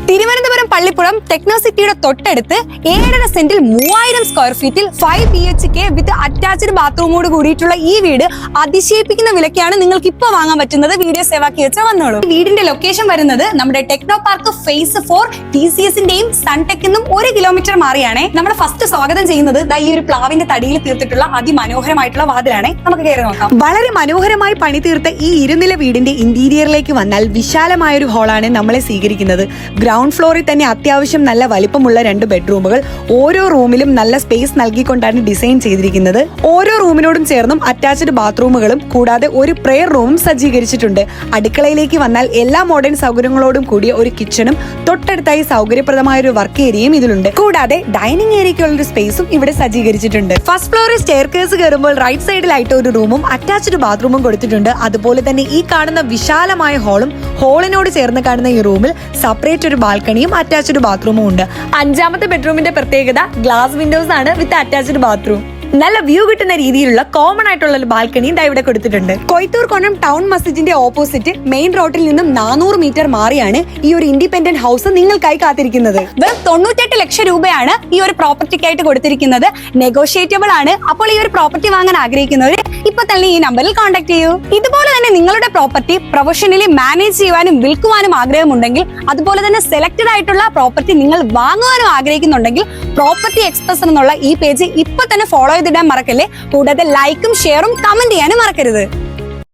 Thiruvananthapuram Pallippuram techno സിറ്റിയുടെ തൊട്ടടുത്ത് 7.5 സെന്റിൽ 3000 സ്ക്വയർ ഫീറ്റിൽ 5 BHK വിത്ത് അറ്റാച്ച്ഡ് ബാത്റൂമോട് കൂടിയിട്ടുള്ള ഈ വീട് അതിശയിപ്പിക്കുന്ന വിലക്കാണ് നിങ്ങൾക്ക് ഇപ്പൊ വാങ്ങാൻ പറ്റുന്നത്. വീഡിയോ സേവ് ആക്കി വെച്ചാൽ വന്നോളൂ. വീടിന്റെ ലൊക്കേഷൻ വരുന്നത് നമ്മുടെ ടെക്നോ പാർക്ക് ഫേസ് 4 TCSന്റെയും സൺടെക്കിന്നും 1 കിലോമീറ്റർ മാറിയാണ്. നമ്മുടെ ഫസ്റ്റ് സ്വാഗതം ചെയ്യുന്നത് ഈ ഒരു പ്ലാവിന്റെ തടിയിൽ തീർത്തിട്ടുള്ള അതിമനോഹരമായിട്ടുള്ള വാതിലാണ്. നമുക്ക് കയറി നോക്കാം. വളരെ മനോഹരമായി പണി തീർത്ത ഈ ഇരുനില വീടിന്റെ ഇന്റീരിയറിലേക്ക് വന്നാൽ വിശാലമായ ഒരു ഹോളാണ് നമ്മളെ സ്വീകരിക്കുന്നത്. ഗ്രൗണ്ട് ഫ്ലോറിൽ തന്നെ അത്യാവശ്യം നല്ല വലിപ്പമുള്ള 2 ബെഡ്റൂമുകൾ, ഓരോ റൂമിലും നല്ല സ്പേസ് നൽകിക്കൊണ്ടാണ് ഡിസൈൻ ചെയ്തിരിക്കുന്നത്. ഓരോ റൂമിനോടും ചേർന്നും അറ്റാച്ച്ഡ് ബാത്റൂമുകളും കൂടാതെ ഒരു പ്രെയർ റൂമും സജ്ജീകരിച്ചിട്ടുണ്ട്. അടുക്കളയിലേക്ക് വന്നാൽ എല്ലാ മോഡേൺ സൗകര്യങ്ങളോടും കൂടിയ ഒരു കിച്ചണും തൊട്ടടുത്തായി സൗകര്യപ്രദമായ ഒരു വർക്ക് ഏരിയയും ഇതിലുണ്ട്. കൂടാതെ ഡൈനിങ് ഏരിയയ്ക്കുള്ള ഒരു സ്പേസും ഇവിടെ സജ്ജീകരിച്ചിട്ടുണ്ട്. ഫസ്റ്റ് ഫ്ലോറിൽ സ്റ്റെയർകേസ് കയറുമ്പോൾ റൈറ്റ് സൈഡിലായിട്ട് ഒരു റൂമും അറ്റാച്ച്ഡ് ബാത്റൂമും കൊടുത്തിട്ടുണ്ട്. അതുപോലെ തന്നെ ഈ കാണുന്ന വിശാലമായ ഹോളും ഹോളിനോട് ചേർന്ന് കാണുന്ന ഈ റൂമിൽ സെപ്പറേറ്റ് ഒരു ബാൽക്കണിയും അറ്റാച്ച്ഡ് ബാത്റൂമും ഉണ്ട്. 5ാമത്തെ ബെഡ്റൂമിന്റെ പ്രത്യേകത ഗ്ലാസ് വിൻഡോസ് ആണ് വിത്ത് അറ്റാച്ച്ഡ് ബാത്റൂം. നല്ല വ്യൂ കിട്ടുന്ന രീതിയിലുള്ള കോമൺ ആയിട്ടുള്ള ഒരു ബാൽക്കണിയും ഇവിടെ കൊടുത്തിട്ടുണ്ട്. കൊയ്ത്തൂർ കൊണം ടൗൺ മസ്ജിദിന്റെ ഓപ്പോസിറ്റ് മെയിൻ റോഡിൽ നിന്നും 400 മീറ്റർ മാറിയാണ് ഈ ഒരു ഇൻഡിപെൻഡന്റ് ഹൗസ് നിങ്ങൾക്കായി കാത്തിരിക്കുന്നത്. വെറും 98 ലക്ഷം രൂപയാണ് ഈ ഒരു പ്രോപ്പർട്ടിക്കായിട്ട് കൊടുത്തിരിക്കുന്നത്. നെഗോഷിയേറ്റബിൾ ആണ്. അപ്പോൾ ഈ ഒരു പ്രോപ്പർട്ടി വാങ്ങാൻ ആഗ്രഹിക്കുന്നവർ ഇപ്പൊ തന്നെ ഈ നമ്പറിൽ കോൺടാക്ട് ചെയ്യൂ. ഇതുപോലെ തന്നെ നിങ്ങളുടെ പ്രോപ്പർട്ടി പ്രൊഫഷണലി മാനേജ് ചെയ്യുവാനും വിൽക്കുവാനും ആഗ്രഹമുണ്ടെങ്കിൽ, അതുപോലെ തന്നെ സെലക്ടഡ് ആയിട്ടുള്ള പ്രോപ്പർട്ടി നിങ്ങൾ വാങ്ങുവാനും ആഗ്രഹിക്കുന്നുണ്ടെങ്കിൽ പ്രോപ്പർട്ടി എക്സ്പ്രസ് എന്നുള്ള ഈ പേജ് ഇപ്പൊ തന്നെ ഫോളോ ചെയ്തിടാൻ മറക്കല്ലേ. കൂടാതെ ലൈക്കും ഷെയറും കമന്റ് ചെയ്യാനും മറക്കരുത്.